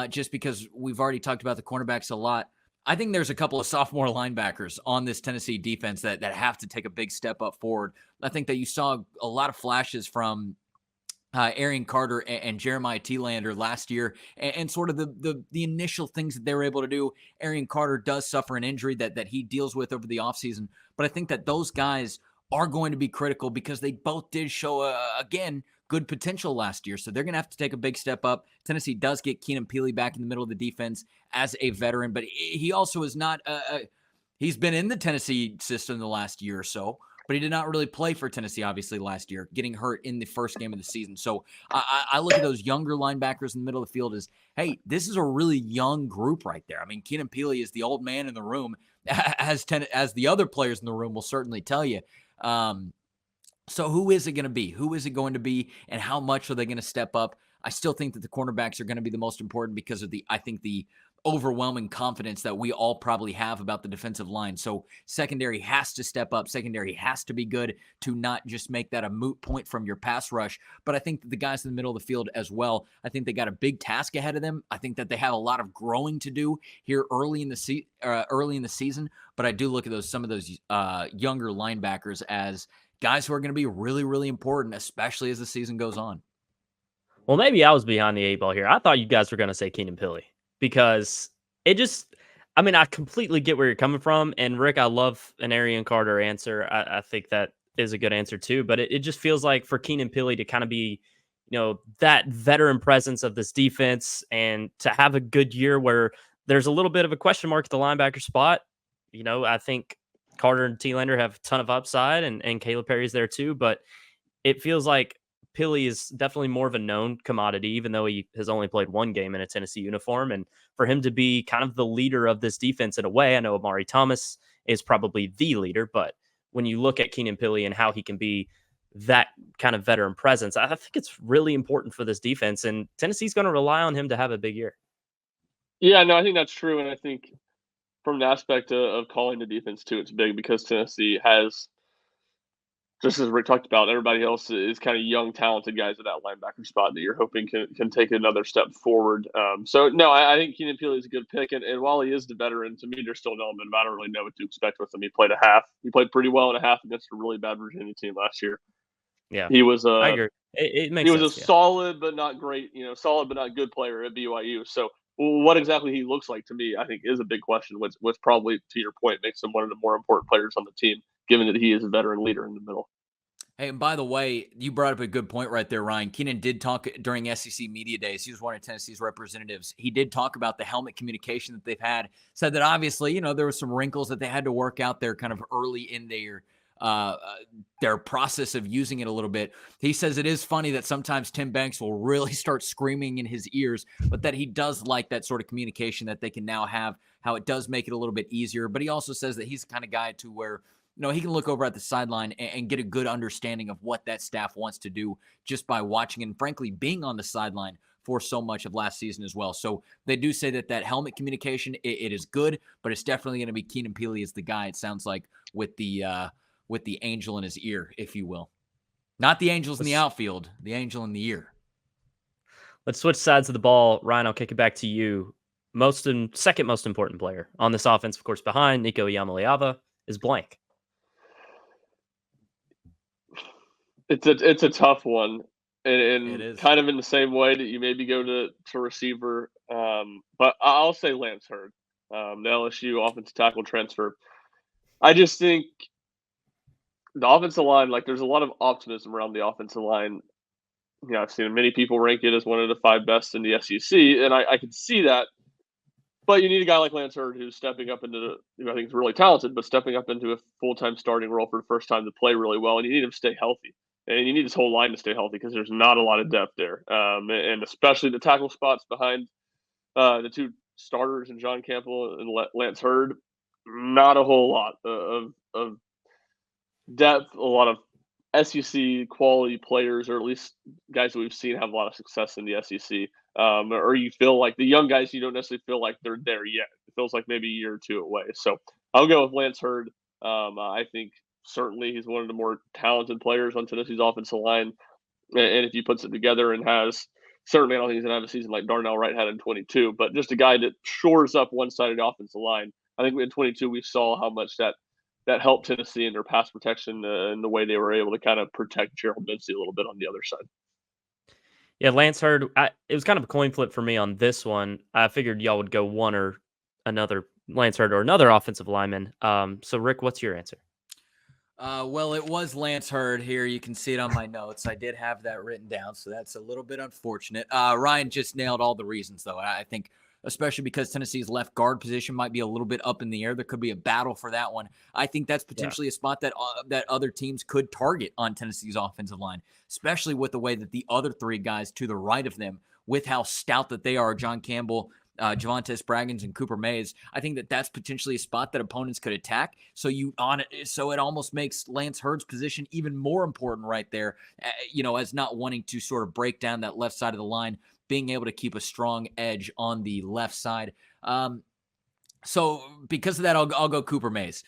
just because we've already talked about the cornerbacks a lot. I think there's a couple of sophomore linebackers on this Tennessee defense that have to take a big step up forward. I think that you saw a lot of flashes from Arian Carter and Jeremiah Thielander last year, and sort of the initial things that they were able to do. Arian Carter does suffer an injury that he deals with over the offseason, but I think that those guys are going to be critical because they both did show, again, good potential last year. So they're going to have to take a big step up. Tennessee does get Keenan Peely back in the middle of the defense as a veteran, but he also is not he's been in the Tennessee system the last year or so, but he did not really play for Tennessee, obviously, last year, getting hurt in the first game of the season. So I look at those younger linebackers in the middle of the field as, hey, this is a really young group right there. I mean, Keenan Peely is the old man in the room, as the other players in the room will certainly tell you. So who is it going to be? Who is it going to be, and how much are they going to step up? I still think that the cornerbacks are going to be the most important because of the overwhelming confidence that we all probably have about the defensive line. So secondary has to step up. Secondary has to be good to not just make that a moot point from your pass rush. But I think that the guys in the middle of the field as well, I think they got a big task ahead of them. I think that they have a lot of growing to do here early in the season. But I do look at some of those younger linebackers as guys who are going to be really, really important, especially as the season goes on. Well, maybe I was behind the 8 ball here. I thought you guys were going to say Keenan Pili because I completely get where you're coming from. And Rick, I love an Arian Carter answer. I think that is a good answer too. But it just feels like for Keenan Pili to kind of be, that veteran presence of this defense and to have a good year where there's a little bit of a question mark at the linebacker spot. I think Carter and Thielander have a ton of upside and Caleb Perry's there too. But it feels like Pili is definitely more of a known commodity, even though he has only played one game in a Tennessee uniform. And for him to be kind of the leader of this defense in a way, I know Amari Thomas is probably the leader, but when you look at Keenan Pili and how he can be that kind of veteran presence, I think it's really important for this defense. And Tennessee's going to rely on him to have a big year. Yeah, no, I think that's true. And I think from an aspect of calling the defense too, it's big because Tennessee has, just as Rick talked about, everybody else is kind of young, talented guys at that linebacker spot that you're hoping can take another step forward. So, no, I think Keenan Pili is a good pick. And while he is the veteran, to me, there's still an element of I don't really know what to expect with him. He played a half. He played pretty well in a half against a really bad Virginia team last year. Yeah, he was I agree. It makes he sense, was a solid but not great, solid but not good player at BYU. So what exactly he looks like to me, I think, is a big question. What's probably, to your point, makes him one of the more important players on the team, given that he is a veteran leader in the middle. Hey, and by the way, you brought up a good point right there, Ryan. Keenan did talk during SEC Media Days. He was one of Tennessee's representatives. He did talk about the helmet communication that they've had. Said that obviously, there were some wrinkles that they had to work out there kind of early in their process of using it a little bit. He says it is funny that sometimes Tim Banks will really start screaming in his ears, but that he does like that sort of communication that they can now have, how it does make it a little bit easier. But he also says that he's the kind of guy to where he can look over at the sideline and get a good understanding of what that staff wants to do just by watching and, frankly, being on the sideline for so much of last season as well. So they do say that helmet communication, it is good, but it's definitely going to be Keenan Pili as the guy, it sounds like, with the angel in his ear, if you will. Not the angels in the outfield, the angel in the ear. Let's switch sides of the ball. Ryan, I'll kick it back to you. Second most important player on this offense, of course, behind Nico Iamaleava, is blank. It's a tough one, and It is kind of in the same way that you maybe go to receiver. But I'll say Lance Hurd, the LSU offensive tackle transfer. I just think the offensive line, there's a lot of optimism around the offensive line. I've seen many people rank it as one of the 5 best in the SEC, and I can see that. But you need a guy like Lance Hurd who's stepping up who I think is really talented, but stepping up into a full-time starting role for the first time to play really well, and you need him to stay healthy. And you need his whole line to stay healthy because there's not a lot of depth there. And especially the tackle spots behind the 2 starters in John Campbell and Lance Hurd, not a whole lot of depth, a lot of SEC quality players, or at least guys that we've seen have a lot of success in the SEC. Or you feel like the young guys, you don't necessarily feel like they're there yet. It feels like maybe a year or 2 away. So I'll go with Lance Hurd. I think certainly he's one of the more talented players on Tennessee's offensive line. And if he puts it together and has, certainly I don't think he's going to have a season like Darnell Wright had in 22, but just a guy that shores up one side of the offensive line. I think in 22 we saw how much that helped Tennessee in their pass protection and the way they were able to kind of protect Gerald Mincey a little bit on the other side. Yeah, Lance Hurd, it was kind of a coin flip for me on this one. I figured y'all would go one or another, Lance Hurd or another offensive lineman. So, Rick, what's your answer? Well, it was Lance Hurd here. You can see it on my notes. I did have that written down, so that's a little bit unfortunate. Ryan just nailed all the reasons, though. I think especially because Tennessee's left guard position might be a little bit up in the air. There could be a battle for that one. I think that's potentially a spot that other teams could target on Tennessee's offensive line, especially with the way that the other 3 guys to the right of them, with how stout that they are, John Campbell Javonte Spraggins and Cooper Mays, I think that that's potentially a spot that opponents could attack. So it almost makes Lance Hurd's position even more important right there, as not wanting to sort of break down that left side of the line, being able to keep a strong edge on the left side. So because of that, I'll go Cooper Mays.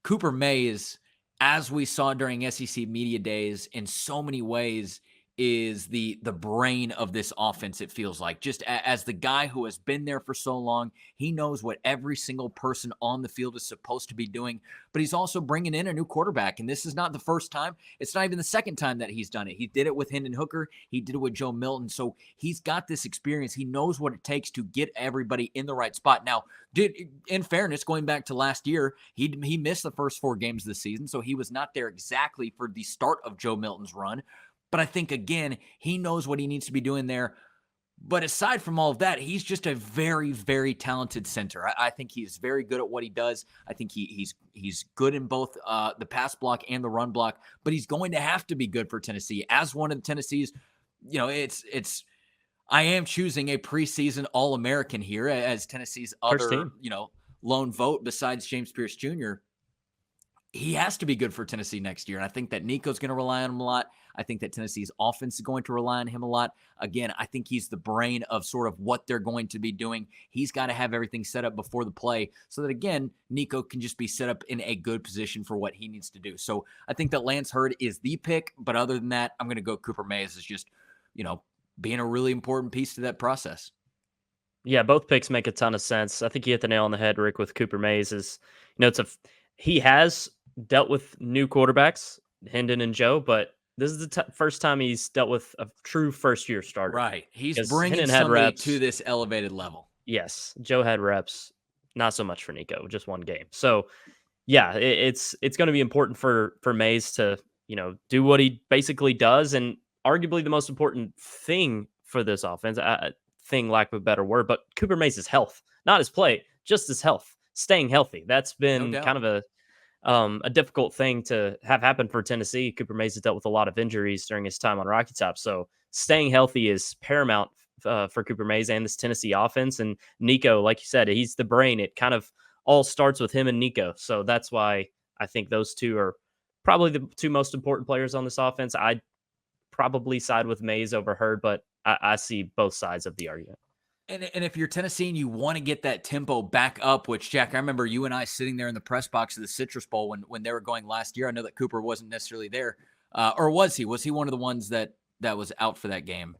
Cooper Mays, as we saw during SEC Media Days, in so many ways is the brain of this offense, it feels like. Just as the guy who has been there for so long, he knows what every single person on the field is supposed to be doing, but he's also bringing in a new quarterback, and this is not the first time. It's not even the second time that he's done it. He did it with Hendon Hooker. He did it with Joe Milton, so he's got this experience. He knows what it takes to get everybody in the right spot. Now, in fairness, going back to last year, he missed the first 4 games of the season, so he was not there exactly for the start of Joe Milton's run. But I think, again, he knows what he needs to be doing there. But aside from all of that, he's just a very, very talented center. I think he's very good at what he does. I think he's good in both the pass block and the run block. But he's going to have to be good for Tennessee. As one of the Tennessee's, I am choosing a preseason All-American here as Tennessee's other, lone vote besides James Pierce Jr. He has to be good for Tennessee next year. And I think that Nico's going to rely on him a lot. I think that Tennessee's offense is going to rely on him a lot. Again, I think he's the brain of sort of what they're going to be doing. He's got to have everything set up before the play so that, again, Nico can just be set up in a good position for what he needs to do. So I think that Lance Hurd is the pick. But other than that, I'm going to go Cooper Mays as just, being a really important piece to that process. Yeah, both picks make a ton of sense. I think you hit the nail on the head, Rick, with Cooper Mays. He has dealt with new quarterbacks, Hendon and Joe, but this is the first time he's dealt with a true first-year starter. Right. He's bringing somebody to this elevated level. Yes. Joe had reps. Not so much for Nico, just one game. So, yeah, it's going to be important for Mays to, do what he basically does. And arguably the most important thing for this offense, lack of a better word, but Cooper Mays' health, not his play, just his health, staying healthy. That's been kind of a difficult thing to have happen for Tennessee. Cooper Mays has dealt with a lot of injuries during his time on Rocky Top. So staying healthy is paramount for Cooper Mays and this Tennessee offense. And Nico, like you said, he's the brain. It kind of all starts with him and Nico. So that's why I think those two are probably the two most important players on this offense. I'd probably side with Mays over Hurd, but I see both sides of the argument. And if you're Tennessee and you want to get that tempo back up, which, Jack, I remember you and I sitting there in the press box of the Citrus Bowl when they were going last year. I know that Cooper wasn't necessarily there. Or was he? Was he one of the ones that was out for that game?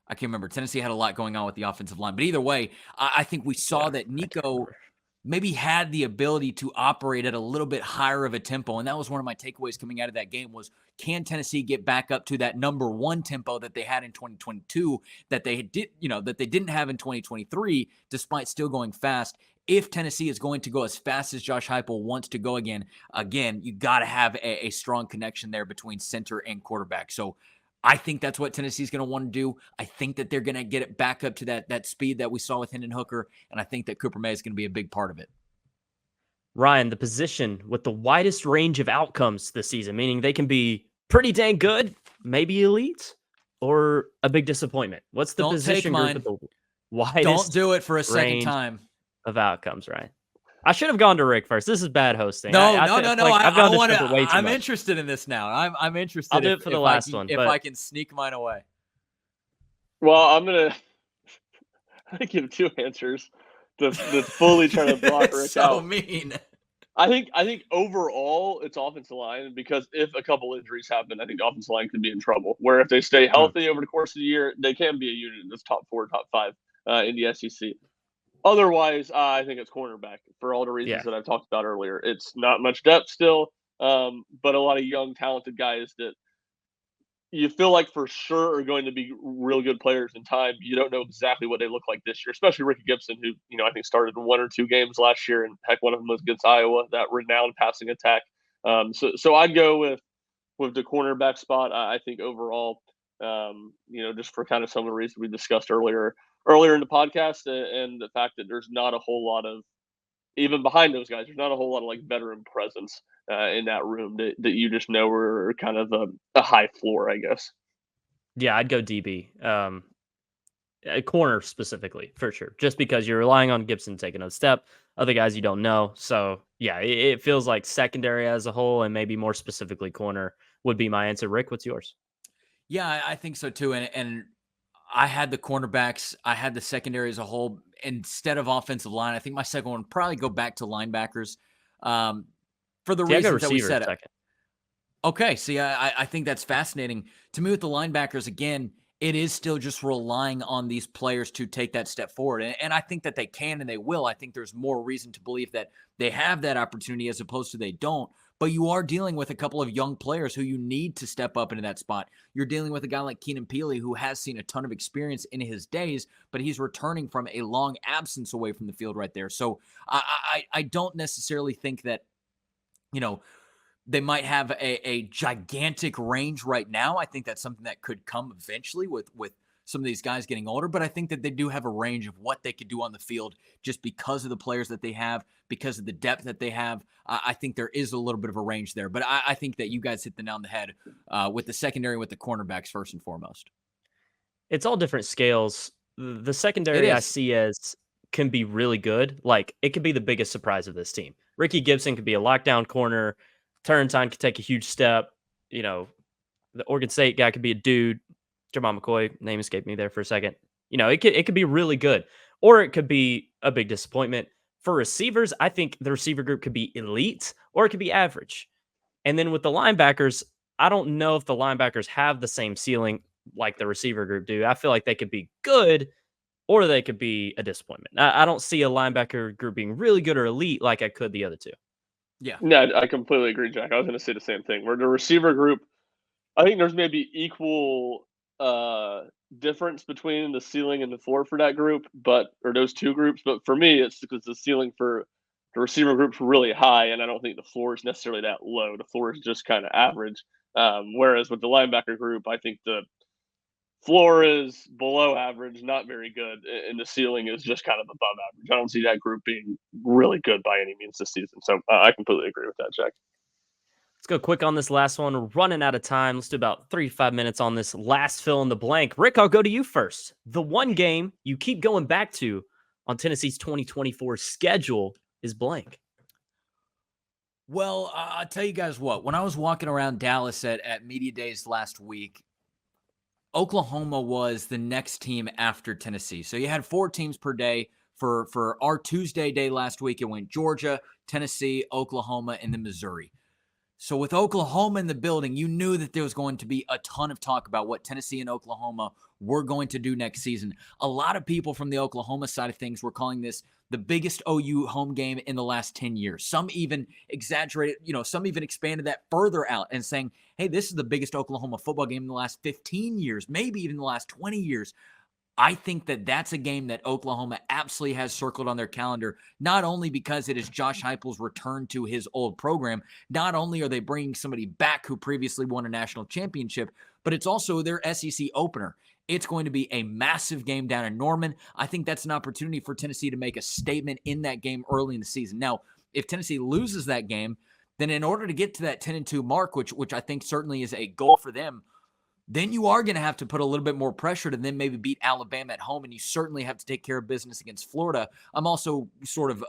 I can't remember. Tennessee had a lot going on with the offensive line. But either way, I think we saw that Nico maybe had the ability to operate at a little bit higher of a tempo. And that was one of my takeaways coming out of that game was, can Tennessee get back up to that number 1 tempo that they had in 2022 that they didn't have in 2023, despite still going fast? If Tennessee is going to go as fast as Josh Heupel wants to go again, you got to have a strong connection there between center and quarterback. So I think that's what Tennessee's going to want to do. I think that they're going to get it back up to that speed that we saw with Hendon Hooker, and I think that Cooper Mays is going to be a big part of it. Ryan, the position with the widest range of outcomes this season, meaning they can be pretty dang good, maybe elite, or a big disappointment. What's the position group with the widest Don't do it for a second time of outcomes, Ryan? I should have gone to Rick first. This is bad hosting. No. I've gone to Schumpert way too I'm much. interested in this now. I'm interested. I'll do it for the last one. If I can sneak mine away. Well, I'm gonna give 2 answers to fully try to block Rick so out. So mean. I think overall it's offensive line, because if a couple injuries happen, I think the offensive line could be in trouble. Where if they stay healthy over the course of the year, they can be a unit that's top 4, top 5 in the SEC. Otherwise, I think it's cornerback for all the reasons that I've talked about earlier. It's not much depth still, but a lot of young, talented guys that you feel like for sure are going to be real good players in time. You don't know exactly what they look like this year, especially Ricky Gibson, who, I think started 1 or 2 games last year, and heck, one of them was against Iowa, that renowned passing attack. So I'd go with the cornerback spot. I think overall, just for kind of some of the reasons we discussed earlier in the podcast, and the fact that there's not a whole lot of, even behind those guys, there's not a whole lot of like veteran presence in that room that you just know are kind of a high floor, I guess. Yeah, I'd go DB. A corner specifically, for sure. Just because you're relying on Gibson taking a step, other guys you don't know. So yeah, it feels like secondary as a whole, and maybe more specifically corner would be my answer. Rick, what's yours? Yeah, I think so too. And I had the cornerbacks, I had the secondary as a whole instead of offensive line. I think my second one would probably go back to linebackers, um, for the See, I go reasons that we receiver said. second. Okay, see, I think that's fascinating. To me, with the linebackers, again, it is still just relying on these players to take that step forward. And I think that they can and they will. I think there's more reason to believe that they have that opportunity as opposed to they don't. But you are dealing with a couple of young players who you need to step up into that spot. You're dealing with a guy like Keenan Peely, who has seen a ton of experience in his days, but he's returning from a long absence away from the field right there. So I don't necessarily think that, you know, they might have a gigantic range right now. I think that's something that could come eventually with some of these guys getting older, but I think that they do have a range of what they could do on the field just because of the players that they have, because of the depth that they have. I think there is a little bit of a range there, but I think that you guys hit the nail on the head with the secondary, with the cornerbacks first and foremost. It's all different scales. The It secondary I is. see as can be really good. Like it could be the biggest surprise of this team. Ricky Gibson could be a lockdown corner. Turrentine could take a huge step. You know, the Oregon State guy could be a dude. Jamal McCoy, name escaped me there for a second. You know, it could be really good, or it could be a big disappointment. For receivers, I think the receiver group could be elite, or it could be average. And then with the linebackers, I don't know if the linebackers have the same ceiling like the receiver group do. I feel like they could be good, or they could be a disappointment. I don't see a linebacker group being really good or elite like I could the other two. Yeah. Yeah, I completely agree, Jack. I was going to say the same thing. Where the receiver group, I think there's maybe equal uh, difference between the ceiling and the floor for that group, but or those two groups. But for me, it's because the ceiling for the receiver group's really high, and I don't think the floor is necessarily that low. The floor is just kind of average. Whereas with the linebacker group, I think the floor is below average, not very good, and the ceiling is just kind of above average. I don't see that group being really good by any means this season. So I completely agree with that, Jack. Let's go quick on this last one. We're running out of time. Let's do about 3 to 5 minutes on this last fill in the blank. Rick, I'll go to you first. The one game you keep going back to on Tennessee's 2024 schedule is blank. Well, I'll tell you guys what, when I was walking around Dallas at Media Days last week, Oklahoma was the next team after Tennessee. So you had 4 teams per day. For our Tuesday day last week, it went Georgia, Tennessee, Oklahoma, and then Missouri. So with Oklahoma in the building, you knew that there was going to be a ton of talk about what Tennessee and Oklahoma were going to do next season. A lot of people from the Oklahoma side of things were calling this the biggest OU home game in the last 10 years. Some even exaggerated, some even expanded that further out and saying, hey, this is the biggest Oklahoma football game in the last 15 years, maybe even the last 20 years. I think that that's a game that Oklahoma absolutely has circled on their calendar, not only because it is Josh Heupel's return to his old program, not only are they bringing somebody back who previously won a national championship, but it's also their SEC opener. It's going to be a massive game down in Norman. I think that's an opportunity for Tennessee to make a statement in that game early in the season. Now, if Tennessee loses that game, then in order to get to that 10-2 mark, which I think certainly is a goal for them, then you are going to have to put a little bit more pressure to then maybe beat Alabama at home, and you certainly have to take care of business against Florida. I'm also sort of,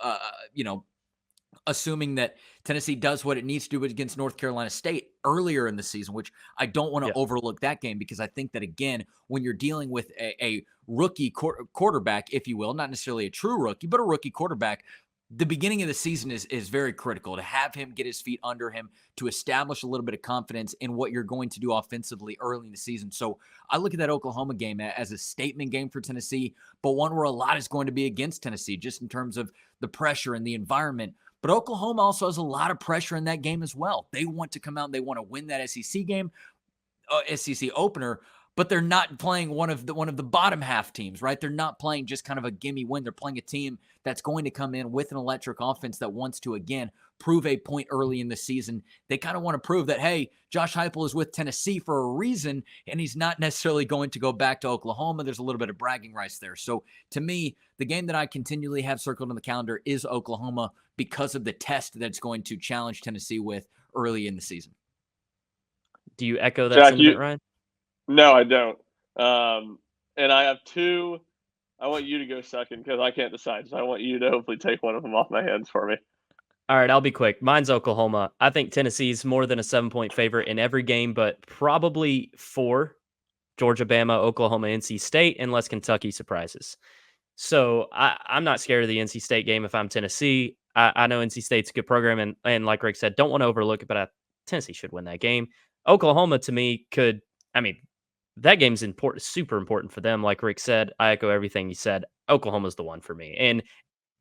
assuming that Tennessee does what it needs to do against North Carolina State earlier in the season, which I don't want to overlook that game because I think that, again, when you're dealing with a rookie quarterback, if you will, not necessarily a true rookie, but a rookie quarterback, the beginning of the season is very critical to have him get his feet under him, to establish a little bit of confidence in what you're going to do offensively early in the season. So I look at that Oklahoma game as a statement game for Tennessee, but one where a lot is going to be against Tennessee just in terms of the pressure and the environment. But Oklahoma also has a lot of pressure in that game as well. They want to come out and they want to win that SEC game, SEC opener, but they're not playing one of the bottom half teams, right? They're not playing just kind of a gimme win. They're playing a team that's going to come in with an electric offense that wants to, again, prove a point early in the season. They kind of want to prove that, hey, Josh Heupel is with Tennessee for a reason, and he's not necessarily going to go back to Oklahoma. There's a little bit of bragging rights there. So to me, the game that I continually have circled on the calendar is Oklahoma because of the test that's going to challenge Tennessee with early in the season. Do you echo that Jack, sentiment, Ryan? No, I don't. and I have two. I want you to go second because I can't decide. So I want you to hopefully take one of them off my hands for me. All right, I'll be quick. Mine's Oklahoma. I think Tennessee's more than a 7-point favorite in every game, but probably 4. Georgia, Bama, Oklahoma, NC State, unless Kentucky surprises. So I'm not scared of the NC State game if I'm Tennessee. I know NC State's a good program, and like Rick said, don't want to overlook it, but Tennessee should win that game. Oklahoma, to me, that game's important, super important for them. Like Rick said, I echo everything he said. Oklahoma's the one for me. And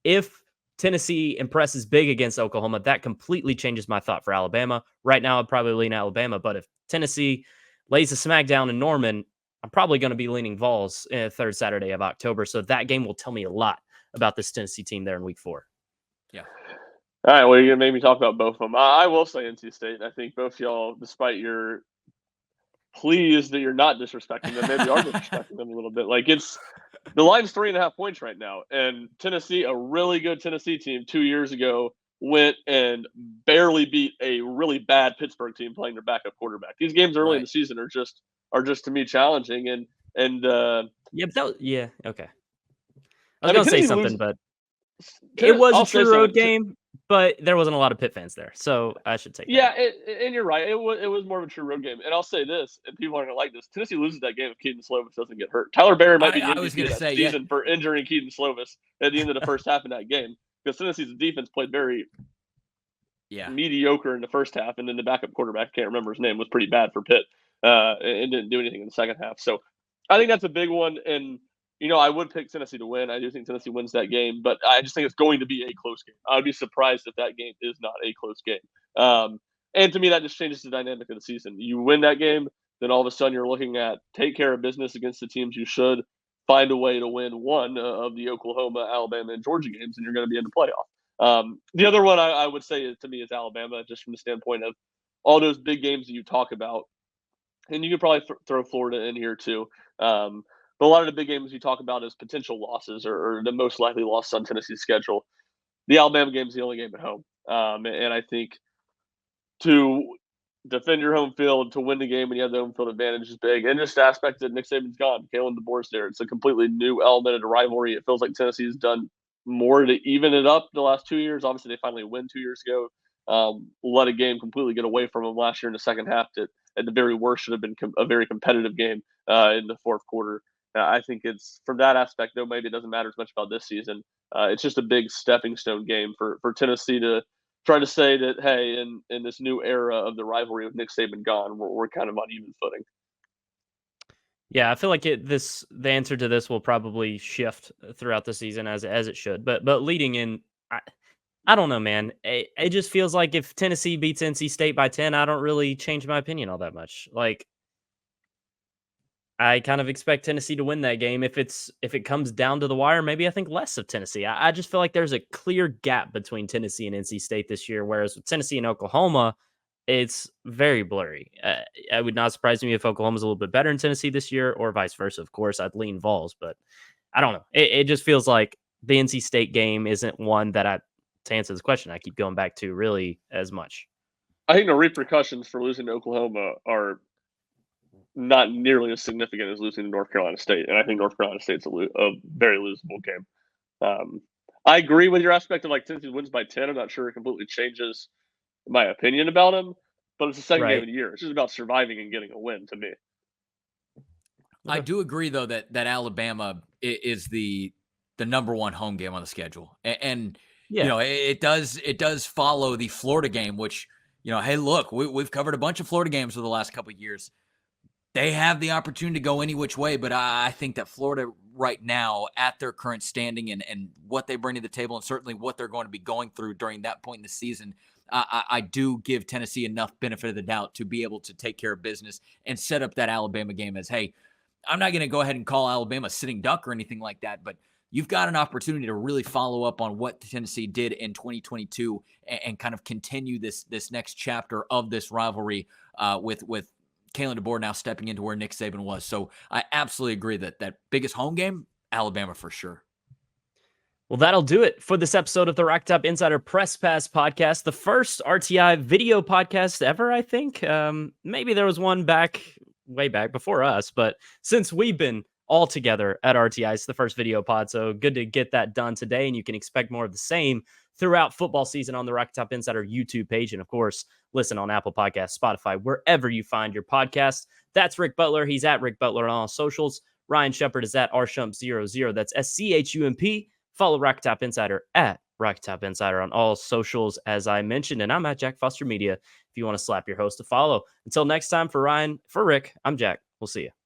if Tennessee impresses big against Oklahoma, that completely changes my thought for Alabama. Right now, I'd probably lean Alabama, but if Tennessee lays a smackdown in Norman, I'm probably going to be leaning Vols third Saturday of October. So that game will tell me a lot about this Tennessee team there in week 4. Yeah. All right, well, you're going to make me talk about both of them. I will say NC State. I think both y'all, despite your pleas that you're not disrespecting them, maybe are disrespecting them a little bit. Like, the line's 3.5 points right now. And Tennessee, a really good Tennessee team 2 years ago, went and barely beat a really bad Pittsburgh team playing their backup quarterback. These games early in the season are just to me challenging. Okay. I was going to say something, but it was a true road game, but there wasn't a lot of Pitt fans there, so I should take that. Yeah, and you're right. It was more of a true road game. And I'll say this, and people aren't going to like this. Tennessee loses that game if Keaton Slovis doesn't get hurt. Tyler Barry might be MVP that season for injuring Keaton Slovis at the end of the first half in that game, because Tennessee's defense played very mediocre in the first half, and then the backup quarterback, can't remember his name, was pretty bad for Pitt and didn't do anything in the second half. So I think that's a big one, and I would pick Tennessee to win. I do think Tennessee wins that game, but I just think it's going to be a close game. I would be surprised if that game is not a close game. And to me, that just changes the dynamic of the season. You win that game, then all of a sudden you're looking at take care of business against the teams you should, find a way to win one of the Oklahoma, Alabama, and Georgia games, and you're going to be in the playoff. The other one I would say to me is Alabama, just from the standpoint of all those big games that you talk about. And you could probably throw Florida in here too. But a lot of the big games you talk about as potential losses or the most likely loss on Tennessee's schedule. The Alabama game is the only game at home. And I think to defend your home field, to win the game when you have the home field advantage is big. And just the aspect that Nick Saban's gone, Kalen DeBoer's there. It's a completely new element of the rivalry. It feels like Tennessee's done more to even it up the last 2 years. Obviously, they finally win 2 years ago. Let a game completely get away from them last year in the second half that at the very worst should have been a very competitive game in the fourth quarter. I think it's from that aspect, though, maybe it doesn't matter as much about this season. It's just a big stepping stone game for Tennessee to try to say that, hey, in this new era of the rivalry with Nick Saban gone, we're kind of on even footing. Yeah, I feel like the answer to this will probably shift throughout the season as it should. But leading in, I don't know, man. It just feels like if Tennessee beats NC State by 10, I don't really change my opinion all that much. Like, I kind of expect Tennessee to win that game. If it comes down to the wire, maybe I think less of Tennessee. I just feel like there's a clear gap between Tennessee and NC State this year, whereas with Tennessee and Oklahoma, it's very blurry. It would not surprise me if Oklahoma's a little bit better in Tennessee this year, or vice versa. Of course, I'd lean Vols, but I don't know. It just feels like the NC State game isn't one that to answer this question, I keep going back to really as much. I think the repercussions for losing to Oklahoma are not nearly as significant as losing to North Carolina State. And I think North Carolina State's a very losable game. I agree with your aspect of like Tennessee wins by 10. I'm not sure it completely changes my opinion about them, but it's the second game of the year. It's just about surviving and getting a win to me. I do agree, though, that Alabama is the number one home game on the schedule. And it does follow the Florida game, which, hey, look, we've covered a bunch of Florida games over the last couple of years. They have the opportunity to go any which way, but I think that Florida right now, at their current standing and what they bring to the table, and certainly what they're going to be going through during that point in the season, I do give Tennessee enough benefit of the doubt to be able to take care of business and set up that Alabama game as, hey, I'm not going to go ahead and call Alabama a sitting duck or anything like that, but you've got an opportunity to really follow up on what Tennessee did in 2022 and kind of continue this next chapter of this rivalry with Kalen DeBoer now stepping into where Nick Saban was. So I absolutely agree that biggest home game, Alabama for sure. Well, that'll do it for this episode of the Rocky Top Insider Press Pass podcast, the first RTI video podcast ever, I think. Maybe there was one way back before us, but since we've been all together at RTI. It's the first video pod, so good to get that done today, and you can expect more of the same throughout football season on the Rocky Top Insider YouTube page, and of course, listen on Apple Podcasts, Spotify, wherever you find your podcast. That's Rick Butler. He's at Rick Butler on all socials. Ryan Schumpert is at rshump00. That's SCHUMP. Follow Rocky Top Insider at Rocky Top Insider on all socials, as I mentioned, and I'm at Jack Foster Media if you want to slap your host a follow. Until next time, for Ryan, for Rick, I'm Jack. We'll see you.